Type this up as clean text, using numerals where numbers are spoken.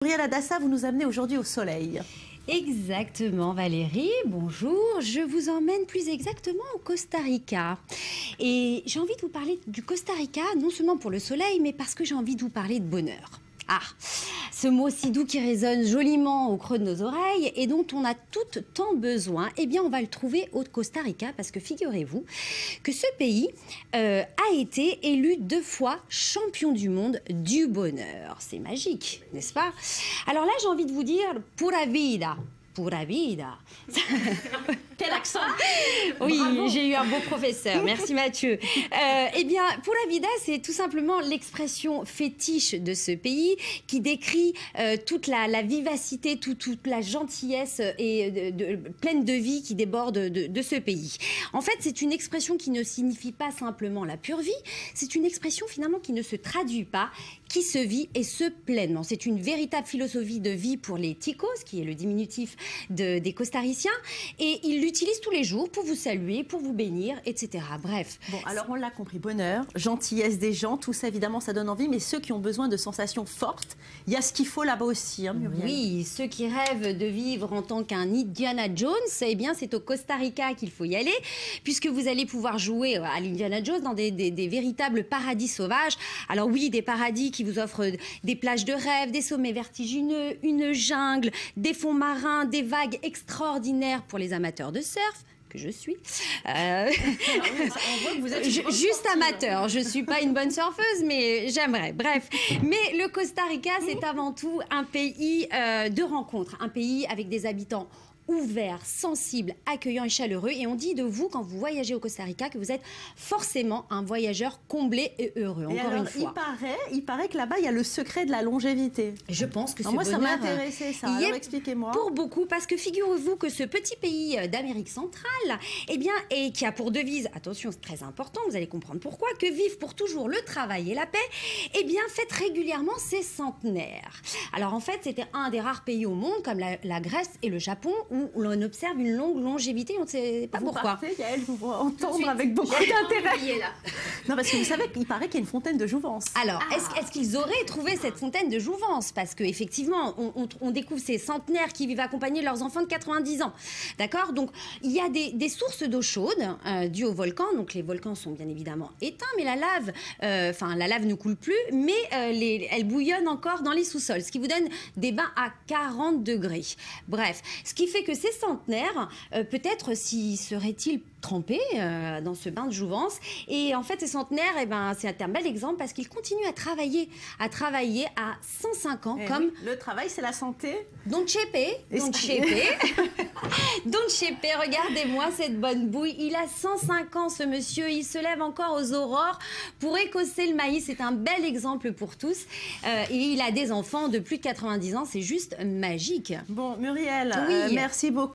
Muriel Hadassa, vous nous amenez aujourd'hui au soleil. Exactement Valérie, bonjour. Je vous emmène plus exactement au Costa Rica. Et j'ai envie de vous parler du Costa Rica, non seulement pour le soleil, mais parce que j'ai envie de vous parler de bonheur. Ah, ce mot si doux qui résonne joliment au creux de nos oreilles et dont on a toutes tant besoin, eh bien on va le trouver au Costa Rica parce que figurez-vous que ce pays a été élu 2 fois champion du monde du bonheur. C'est magique, n'est-ce pas? Alors là, j'ai envie de vous dire pura vida. Pura vida. Quel accent! Oui, j'ai eu un beau professeur. Merci Mathieu. Eh bien, pura vida, c'est tout simplement l'expression fétiche de ce pays qui décrit toute la vivacité, toute la gentillesse et pleine de vie qui déborde de ce pays. En fait, c'est une expression qui ne signifie pas simplement la pure vie, c'est une expression finalement qui ne se traduit pas, qui se vit et se pleinement. C'est une véritable philosophie de vie pour les ticos, qui est le diminutif des costariciens, et ils l'utilisent tous les jours pour vous saluer, pour vous bénir, etc. Bref. Bon, alors on l'a compris, bonheur, gentillesse des gens, tout ça évidemment ça donne envie, mais ceux qui ont besoin de sensations fortes, il y a ce qu'il faut là-bas aussi, hein, Muriel. Oui, ceux qui rêvent de vivre en tant qu'un Indiana Jones, eh bien c'est au Costa Rica qu'il faut y aller, puisque vous allez pouvoir jouer à l'Indiana Jones dans des véritables paradis sauvages. Alors oui, des paradis qui vous offrent des plages de rêve, des sommets vertigineux, une jungle, des fonds marins, des vagues extraordinaires pour les amateurs de surf, que je suis. On voit que vous êtes juste amateur, je ne suis pas une bonne surfeuse, mais j'aimerais. Bref, mais le Costa Rica, c'est avant tout un pays de rencontres, un pays avec des habitants ouvert, sensible, accueillant et chaleureux. Et on dit de vous, quand vous voyagez au Costa Rica, que vous êtes forcément un voyageur comblé et heureux, encore une fois. Il paraît que là-bas, il y a le secret de la longévité. Je pense que moi, ça m'a intéressé, ça. Alors, expliquez-moi. Pour beaucoup, parce que figurez-vous que ce petit pays d'Amérique centrale, eh bien, et qui a pour devise, attention, c'est très important, vous allez comprendre pourquoi, que vivent pour toujours le travail et la paix, eh bien, fête régulièrement ses centenaires. Alors, en fait, c'était un des rares pays au monde, comme la Grèce et le Japon, où l'on observe une longue longévité, on ne sait pas pourquoi. Partez, Yael, vous entendre avec beaucoup d'intérêt. Non, parce que vous savez qu'il paraît qu'il y a une fontaine de jouvence. Alors, est-ce qu'ils auraient trouvé cette fontaine de jouvence? Parce qu'effectivement, on découvre ces centenaires qui vivent accompagnés de leurs enfants de 90 ans. D'accord? Donc, il y a des sources d'eau chaude dues aux volcans. Donc, les volcans sont bien évidemment éteints, mais la lave ne coule plus, mais elle bouillonne encore dans les sous-sols, ce qui vous donne des bains à 40 degrés. Bref, ce qui fait que ces centenaires, peut-être s'y seraient-ils trempés dans ce bain de jouvence. Et en fait, ces centenaires, eh ben, c'est un bel exemple parce qu'ils continuent à travailler à 105 ans. Comme le travail, c'est la santé. Don Chepe, regardez-moi cette bonne bouille. Il a 105 ans, ce monsieur. Il se lève encore aux aurores pour écosser le maïs. C'est un bel exemple pour tous. Et il a des enfants de plus de 90 ans. C'est juste magique. Bon, Muriel, oui. merci beaucoup.